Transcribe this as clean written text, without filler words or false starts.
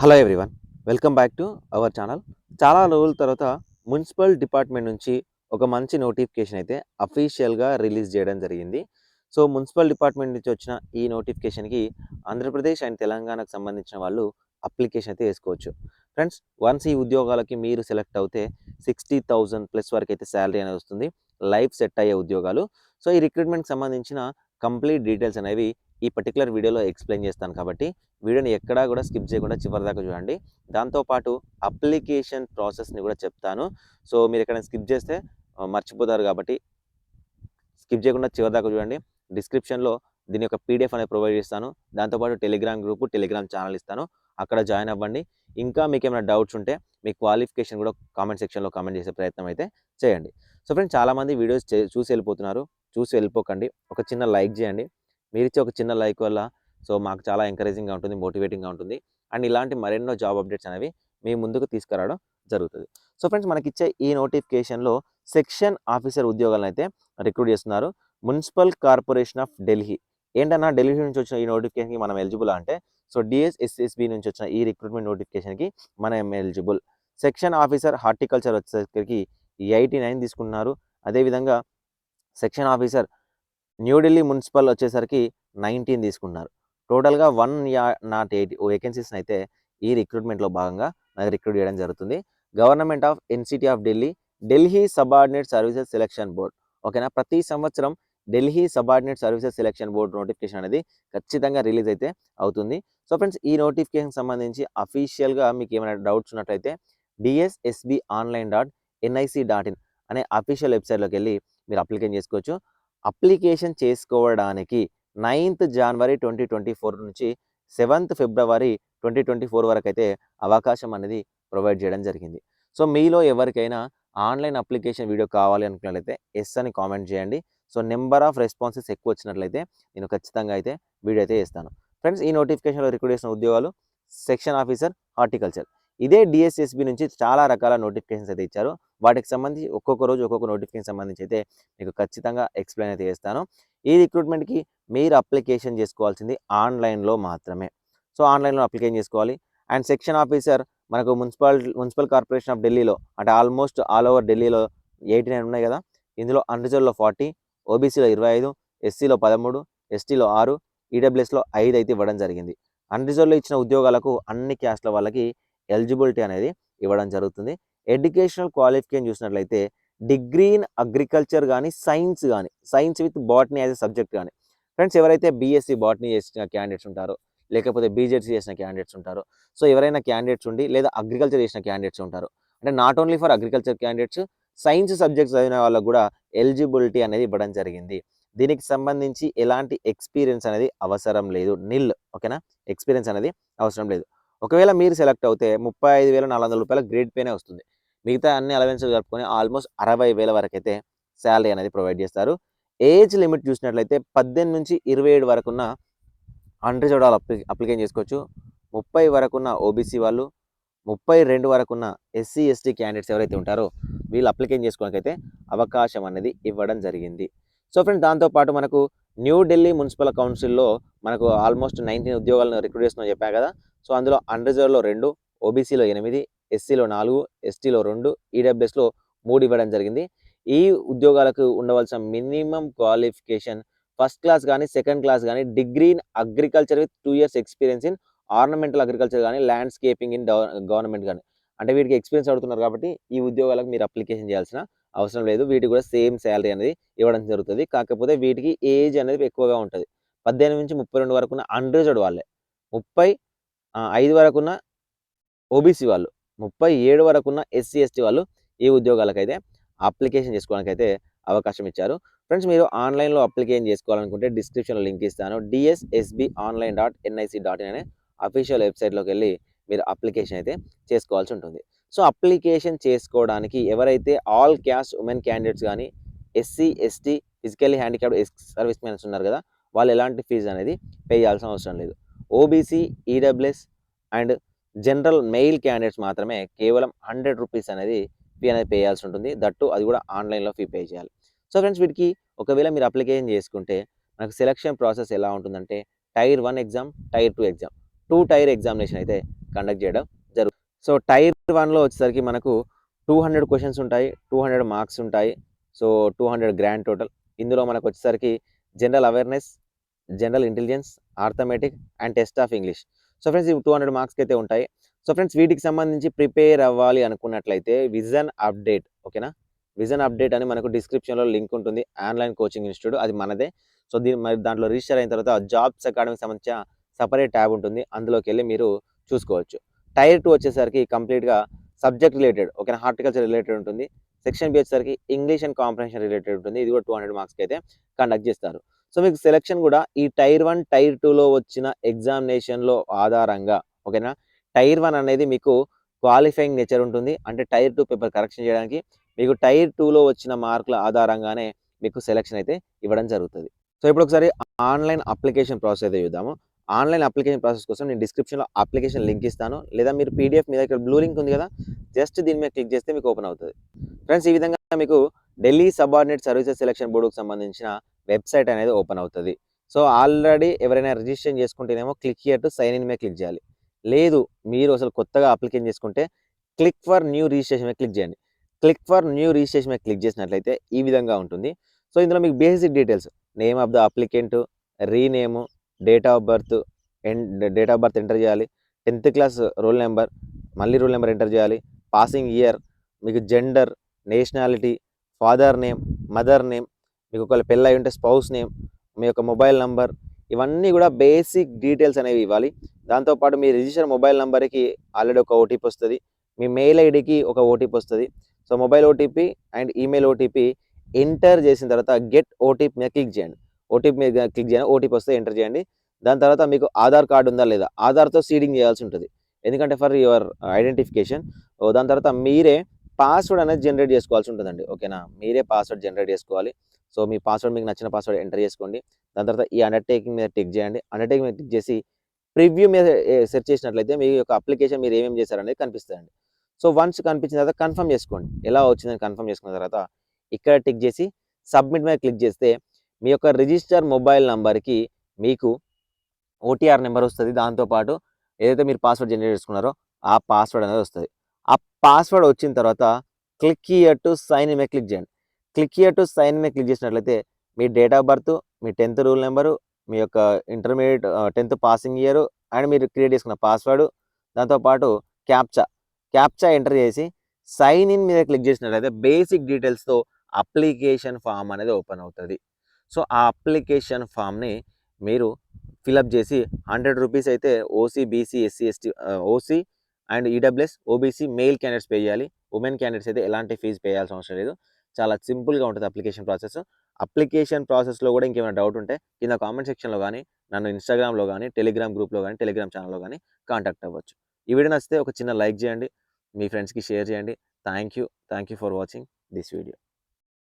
Hello everyone, welcome back to our channel. చాలా రోజుల తర్వాత మున్సిపల్ డిపార్ట్మెంట్ నుంచి ఒక మంచి నోటిఫికేషన్ అయితే అఫీషియల్గా రిలీజ్ చేయడం జరిగింది. సో మున్సిపల్ డిపార్ట్మెంట్ నుంచి వచ్చిన ఈ నోటిఫికేషన్కి ఆంధ్రప్రదేశ్ అండ్ తెలంగాణకు సంబంధించిన వాళ్ళు అప్లికేషన్ అయితే వేసుకోవచ్చు. ఫ్రెండ్స్, వన్స్ ఈ ఉద్యోగాలకి మీరు సెలెక్ట్ అవుతే 60,000+ వరకు అయితే శాలరీ అనేది వస్తుంది. లైఫ్ సెట్ అయ్యే ఉద్యోగాలు. సో ఈ రిక్రూట్మెంట్కి సంబంధించిన కంప్లీట్ డీటెయిల్స్ అనేవి ఈ పర్టికులర్ వీడియోలో ఎక్స్ప్లెయిన్ చేస్తాను కాబట్టి వీడియోని ఎక్కడా కూడా స్కిప్ చేయకుండా చివరి దాకా చూడండి. దాంతోపాటు అప్లికేషన్ ప్రాసెస్ని కూడా చెప్తాను. సో మీరు ఎక్కడైనా స్కిప్ చేస్తే మర్చిపోతారు కాబట్టి స్కిప్ చేయకుండా చివరి దాకా చూడండి. డిస్క్రిప్షన్లో దీని యొక్క పీడిఎఫ్ అనేది ప్రొవైడ్ చేస్తాను. దాంతోపాటు టెలిగ్రామ్ గ్రూపు, టెలిగ్రామ్ ఛానల్ ఇస్తాను. అక్కడ జాయిన్ అవ్వండి. ఇంకా మీకు ఏమైనా డౌట్స్ ఉంటే మీ క్వాలిఫికేషన్ కూడా కామెంట్ సెక్షన్లో కామెంట్ చేసే ప్రయత్నం అయితే చేయండి. సో ఫ్రెండ్స్, చాలామంది వీడియోస్ చూసి వెళ్ళిపోతున్నారు. చూసి వెళ్ళిపోకండి. ఒక చిన్న లైక్ చేయండి. మీరు ఇచ్చే ఒక చిన్న లైక్ వల్ల సో మాకు చాలా ఎంకరేజింగ్గా ఉంటుంది, మోటివేటింగ్గా ఉంటుంది. అండ్ ఇలాంటి మరెన్నో జాబ్ అప్డేట్స్ అనేవి మీ ముందుకు తీసుకురావడం జరుగుతుంది. సో ఫ్రెండ్స్, మనకిచ్చే ఈ నోటిఫికేషన్లో సెక్షన్ ఆఫీసర్ ఉద్యోగాలను అయితే రిక్రూట్ చేస్తున్నారు. Municipal corporation of Delhi. ఏంటన్నా ఢిల్లీ నుంచి వచ్చిన ఈ నోటిఫికేషన్కి మనం ఎలిజిబుల్ అంటే, సో డిఎస్ఎస్ఎస్బి నుంచి వచ్చిన ఈ రిక్రూట్మెంట్ నోటిఫికేషన్కి మనం ఎలిజిబుల్. సెక్షన్ ఆఫీసర్ హార్టికల్చర్ వచ్చేసరికి 89 తీసుకున్నారు. అదేవిధంగా సెక్షన్ ఆఫీసర్ న్యూఢిల్లీ మున్సిపల్ వచ్చేసరికి 19 తీసుకున్నారు. టోటల్గా 108 వేకెన్సీస్ని అయితే ఈ రిక్రూట్మెంట్లో భాగంగా మనకి రిక్రూట్ చేయడం జరుగుతుంది. Government of NCT of Delhi subordinate services selection board. ఓకేనా, ప్రతి సంవత్సరం Delhi subordinate services selection board notification అనేది ఖచ్చితంగా రిలీజ్ అయితే అవుతుంది. సో ఫ్రెండ్స్, ఈ నోటిఫికేషన్ సంబంధించి అఫీషియల్గా మీకు ఏమైనా డౌట్స్ ఉన్నట్లయితే dssbonline.nic.in అనే అఫీషియల్ వెబ్సైట్లోకి వెళ్ళి మీరు అప్లికేషన్ చేసుకోవచ్చు. అప్లికేషన్ చేసుకోవడానికి 9th జనవరి 2024 నుంచి 7th ఫిబ్రవరి 2024 వరకు అయితే అవకాశం అనేది ప్రొవైడ్ చేయడం జరిగింది. సో మీలో ఎవరికైనా ఆన్లైన్ అప్లికేషన్ వీడియో కావాలి అనుకున్నట్లయితే ఎస్ అని కామెంట్ చేయండి. సో నెంబర్ ఆఫ్ రెస్పాన్సెస్ ఎక్కువ వచ్చినట్లయితే నేను ఖచ్చితంగా అయితే వీడియో అయితే చేస్తాను. ఫ్రెండ్స్, ఈ నోటిఫికేషన్లో రిక్రూట్ చేసిన ఉద్యోగాలు సెక్షన్ ఆఫీసర్ హార్టికల్చర్. ఇదే డిఎస్ఎస్బి నుంచి చాలా రకాల నోటిఫికేషన్స్ అయితే ఇచ్చారు. వాటికి సంబంధించి ఒక్కొక్క రోజు ఒక్కొక్క నోటిఫికేషన్ సంబంధించి అయితే మీకు ఖచ్చితంగా ఎక్స్ప్లెయిన్ అయితే చేస్తాను. ఈ రిక్రూట్మెంట్కి మీరు అప్లికేషన్ చేసుకోవాల్సింది ఆన్లైన్లో మాత్రమే. సో ఆన్లైన్లో అప్లికేషన్ చేసుకోవాలి. అండ్ సెక్షన్ ఆఫీసర్ మనకు మున్సిపల్ కార్పొరేషన్ ఆఫ్ ఢిల్లీలో అంటే ఆల్మోస్ట్ ఆల్ ఓవర్ ఢిల్లీలో 89 ఉన్నాయి కదా. ఇందులో అన్రిజర్వ్లో 40, ఓబీసీలో 25, ఎస్సీలో 13, ఎస్టీలో 6, ఈడబ్ల్యూఎస్లో 5 అయితే ఇవ్వడం జరిగింది. అన్రిజర్వ్లో ఇచ్చిన ఉద్యోగాలకు అన్ని క్యాస్ట్ల వాళ్ళకి ఎలిజిబిలిటీ అనేది ఇవ్వడం జరుగుతుంది. ఎడ్యుకేషనల్ క్వాలిఫికేషన్ చూసినట్లయితే డిగ్రీ ఇన్ అగ్రికల్చర్ కానీ science with botany as a subject కానీ. ఫ్రెండ్స్, ఎవరైతే బీఎస్సీ బాటనీ చేసిన క్యాండిడేట్స్ ఉంటారో, లేకపోతే బీజెడ్సీ చేసిన క్యాండిడేట్స్ ఉంటారో, సో ఎవరైనా క్యాండిడేట్స్ ఉండి లేదా అగ్రికల్చర్ చేసిన క్యాండిడేట్స్ ఉంటారు అంటే not only for agriculture candidates, science subjects చదివిన వాళ్ళకు కూడా ఎలిజిబిలిటీ అనేది ఇవ్వడం జరిగింది. దీనికి సంబంధించి ఎలాంటి ఎక్స్పీరియన్స్ అనేది అవసరం లేదు, నిల్. ఓకేనా, ఎక్స్పీరియన్స్ అనేది అవసరం లేదు. ఒకవేళ మీరు సెలెక్ట్ అవుతే 35,400 రూపాయల గ్రేడ్ పేనే వస్తుంది. మిగతా అన్ని అలవెన్స్లు కలుపుకొని ఆల్మోస్ట్ 60,000 వరకు అయితే శాలరీ అనేది ప్రొవైడ్ చేస్తారు. ఏజ్ లిమిట్ చూసినట్లయితే 18 నుంచి 27 వరకున్న అన్రిజర్వ్డ్ వాళ్ళు అప్లికేషన్ చేసుకోవచ్చు. 30 వరకున్న ఓబీసీ వాళ్ళు, 32 వరకున్న ఎస్సీ ఎస్టీ క్యాండిడేట్స్ ఎవరైతే ఉంటారో వీళ్ళు అప్లికేషన్ చేసుకోవడానికైతే అవకాశం అనేది ఇవ్వడం జరిగింది. సో ఫ్రెండ్స్, దాంతోపాటు మనకు న్యూఢిల్లీ మున్సిపల్ కౌన్సిల్లో మనకు ఆల్మోస్ట్ 19 ఉద్యోగాలను రిక్రూట్ చేస్తున్నామని చెప్పా కదా. సో అందులో అన్రిజర్వ్లో 2, ఓబీసీలో 8, ఎస్సీలో 4, ఎస్టీలో 2, ఈడబ్ల్యూఎస్లో 3 ఇవ్వడం జరిగింది. ఈ ఉద్యోగాలకు ఉండవలసిన మినిమం క్వాలిఫికేషన్ ఫస్ట్ క్లాస్ కానీ, సెకండ్ క్లాస్ కానీ, degree in agriculture with 2 years experience in ornamental agriculture కానీ, ల్యాండ్స్కేపింగ్ ఇన్ గవర్నమెంట్ కానీ. అంటే వీటికి ఎక్స్పీరియన్స్ అడుగుతున్నారు కాబట్టి ఈ ఉద్యోగాలకు మీరు అప్లికేషన్ చేయాల్సిన అవసరం లేదు. వీటికి కూడా సేమ్ శాలరీ అనేది ఇవ్వడం జరుగుతుంది. కాకపోతే వీటికి ఏజ్ అనేది ఎక్కువగా ఉంటుంది. 18 నుంచి 32 వరకున్న అన్రిజర్వ్డ్ వాళ్ళే, 35 వరకున్న ఓబీసీ వాళ్ళు, 37 వరకున్న ఎస్సీ ఎస్టీ వాళ్ళు ఈ ఉద్యోగాలకైతే అప్లికేషన్ చేసుకోవడానికైతే అవకాశం ఇచ్చారు. ఫ్రెండ్స్, మీరు ఆన్లైన్లో అప్లికేషన్ చేసుకోవాలనుకుంటే డిస్క్రిప్షన్లో లింక్ ఇస్తాను. dssbonline.nic.in అనే అఫీషియల్ వెబ్సైట్లోకి వెళ్ళి మీరు అప్లికేషన్ అయితే చేసుకోవాల్సి ఉంటుంది. సో అప్లికేషన్ చేసుకోవడానికి ఎవరైతే ఆల్ క్యాస్ట్ ఉమెన్ క్యాండిడేట్స్ కానీ, SC ST physically handicapped ex service mens ఉన్నారు కదా, వాళ్ళు ఎలాంటి ఫీజు అనేది పే చేయాల్సిన అవసరం లేదు. OBC, EWS and general mail candidates మాత్రమే కేవలం 100 రూపీస్ అనేది ఫీ అనేది పే చేయాల్సి ఉంటుంది. దట్టు అది కూడా ఆన్లైన్లో ఫీ పే చేయాలి. సో ఫ్రెండ్స్, వీటికి ఒకవేళ మీరు అప్లికేషన్ చేసుకుంటే మనకు సెలక్షన్ ప్రాసెస్ ఎలా ఉంటుందంటే tier 1 exam, tier 2 exam, 2 tier examination అయితే కండక్ట్ చేయడం జరుగుతుంది. సో టైర్ 1లో వచ్చేసరికి మనకు 200 క్వశ్చన్స్ ఉంటాయి, 200 మార్క్స్ ఉంటాయి. So 200 grand total. ఇందులో మనకు వచ్చేసరికి general awareness, general intelligence, arithmetic and test of English. So friends ఇవి 200 మార్క్స్కి అయితే ఉంటాయి. సో ఫ్రెండ్స్ వీటికి సంబంధించి ప్రిపేర్ అవ్వాలి అనుకున్నట్లయితే విజన్ అప్డేట్, ఓకేనా, విజన్ అప్డేట్ అని మనకు డిస్క్రిప్షన్లో లింక్ ఉంటుంది. ఆన్లైన్ కోచింగ్ ఇన్స్టిట్యూట్ అది మనదే. సో మరి దాంట్లో రిజిస్టర్ అయిన తర్వాత జాబ్స్ అకాడమీకి సంబంధించిన సపరేట్ ట్యాబ్ ఉంటుంది, అందులోకి వెళ్ళి మీరు చూసుకోవచ్చు. టైర్ 2 వచ్చేసరికి కంప్లీట్గా సబ్జెక్ట్ రిలేటెడ్, ఓకేనా, హార్టికల్చర్ రిలేటెడ్ ఉంటుంది. సెక్షన్ బి వచ్చేసరికి ఇంగ్లీష్ అండ్ కాంప్రహెన్షన్ రిలేటెడ్ ఉంటుంది. ఇది కూడా 200 మార్క్స్కి అయితే కండక్ట్ చేస్తారు. సో మీకు సెలక్షన్ కూడా ఈ టైర్ 1 టైర్ 2లో వచ్చిన ఎగ్జామినేషన్లో ఆధారంగా, ఓకేనా. టైర్ 1 అనేది మీకు క్వాలిఫైయింగ్ నేచర్ ఉంటుంది, అంటే టైర్ 2 పేపర్ కరెక్షన్ చేయడానికి మీకు టైర్ 2లో వచ్చిన మార్కుల ఆధారంగానే మీకు సెలక్షన్ అయితే ఇవ్వడం జరుగుతుంది. సో ఇప్పుడు ఒకసారి ఆన్లైన్ అప్లికేషన్ ప్రాసెస్ అయితే చూద్దాము. ఆన్లైన్ అప్లికేషన్ ప్రాసెస్ కోసం నేను డిస్క్రిప్షన్లో అప్లికేషన్ లింక్ ఇస్తాను, లేదా మీరు పీడిఎఫ్ మీద ఇక్కడ బ్లూ లింక్ ఉంది కదా, జస్ట్ దీని మీద క్లిక్ చేస్తే మీకు ఓపెన్ అవుతుంది. ఫ్రెండ్స్ ఈ విధంగా మీకు ఢిల్లీ సబార్డినేట్ సర్వీసెస్ సెలక్షన్ బోర్డుకు సంబంధించిన వెబ్సైట్ అనేది ఓపెన్ అవుతుంది. సో ఆల్రెడీ ఎవరైనా రిజిస్ట్రేషన్ చేసుకుంటేనేమో click here to sign in మీద క్లిక్ చేయాలి. లేదు మీరు అసలు కొత్తగా అప్లికేషన్ చేసుకుంటే క్లిక్ ఫర్ న్యూ రిజిస్ట్రేషన్ మీద క్లిక్ చేయండి. క్లిక్ ఫర్ న్యూ రిజిస్ట్రేషన్ మీద క్లిక్ చేసినట్లయితే ఈ విధంగా ఉంటుంది. సో ఇందులో మీకు basic details, name of the applicant, రీనేము, డేట్ ఆఫ్ బర్త్ ఎంటర్ చేయాలి, 10th క్లాస్ రోల్ నెంబర్, మళ్ళీ రోల్ నెంబర్ ఎంటర్ చేయాలి, పాసింగ్ ఇయర్, మీకు gender, nationality, father name, mother name, మీకు ఒకవేళ పెళ్ళి అయి ఉంటే స్పౌస్ నేమ్, మీ యొక్క మొబైల్ నంబర్, ఇవన్నీ కూడా బేసిక్ డీటెయిల్స్ అనేవి ఇవ్వాలి. దాంతోపాటు మీ రిజిస్టర్ మొబైల్ నెంబర్కి ఆల్రెడీ ఒక ఓటీపీ వస్తుంది, మీ మెయిల్ ఐడికి ఒక ఓటీపీ వస్తుంది. So mobile OTP and email OTP enter చేసిన తర్వాత గెట్ ఓటీపీ మీద క్లిక్ చేయండి. ఓటీపీ మీద క్లిక్ చేయండి, ఓటీపీ వస్తే ఎంటర్ చేయండి. దాని తర్వాత మీకు ఆధార్ కార్డు ఉందా లేదా, ఆధార్తో సీడింగ్ చేయాల్సి ఉంటుంది, ఎందుకంటే ఫర్ యువర్ ఐడెంటిఫికేషన్. దాని తర్వాత మీరే పాస్వర్డ్ అనేది జనరేట్ చేసుకోవాల్సి ఉంటుందండి, ఓకేనా, మీరే పాస్వర్డ్ జనరేట్ చేసుకోవాలి. సో మీ పాస్వర్డ్ మీకు నచ్చిన పాస్వర్డ్ ఎంటర్ చేసుకోండి. దాని తర్వాత ఈ అండర్టేకింగ్ మీద టిక్ చేయండి. అండర్టేకింగ్ మీద టిక్ చేసి ప్రివ్యూ మీద సెర్చ్ చేసినట్లయితే మీ యొక్క అప్లికేషన్ మీరు ఏమేమి చేశారనేది కనిపిస్తుందండి. సో వన్స్ కనిపించిన తర్వాత కన్ఫర్మ్ చేసుకోండి, ఎలా వచ్చిందని కన్ఫర్మ్ చేసుకున్న తర్వాత ఇక్కడ టిక్ చేసి సబ్మిట్ మీద క్లిక్ చేస్తే మీ యొక్క రిజిస్టర్ మొబైల్ నంబర్కి మీకు ఓటీఆర్ నెంబర్ వస్తుంది. దాంతోపాటు ఏదైతే మీరు పాస్వర్డ్ జనరేట్ చేసుకున్నారో ఆ పాస్వర్డ్ అనేది వస్తుంది. ఆ పాస్వర్డ్ వచ్చిన తర్వాత click here to sign in మీద క్లిక్ చేయండి. Click here to sign in మీద క్లిక్ చేసినట్లయితే మీ డేట్ ఆఫ్ బర్త్, మీ 10th రూల్ నెంబరు, మీ యొక్క intermediate 10th passing year and మీరు క్రియేట్ చేసుకున్న పాస్వర్డ్, దాంతోపాటు క్యాప్చా ఎంటర్ చేసి సైన్ ఇన్ మీద క్లిక్ చేసినట్లయితే బేసిక్ డీటెయిల్స్తో అప్లికేషన్ ఫామ్ అనేది ఓపెన్ అవుతుంది. సో ఆ అప్లికేషన్ ఫామ్ని మీరు ఫిలప్ చేసి 100 రూపీస్ అయితే OC, BC, SC, ST, OC and EWS, OBC mail candidates pay చేయాలి. ఉమెన్ క్యాండిడేట్స్ అయితే ఎలాంటి ఫీజు పే చేయాల్సిన అవసరం లేదు. చాలా సింపుల్గా ఉంటుంది అప్లికేషన్ ప్రాసెస్. అప్లికేషన్ ప్రాసెస్లో కూడా ఇంకేమైనా డౌట్ ఉంటే కింద కామెంట్ సెక్షన్లో కానీ, నన్ను ఇన్స్టాగ్రామ్లో కానీ, టెలిగ్రామ్ గ్రూప్లో కానీ, టెలిగ్రామ్ ఛానల్లో కానీ కాంటాక్ట్ అవ్వచ్చు. ఈ వీడియో నచ్చితే ఒక చిన్న లైక్ చేయండి, మీ ఫ్రెండ్స్కి షేర్ చేయండి. Thank you for watching this video.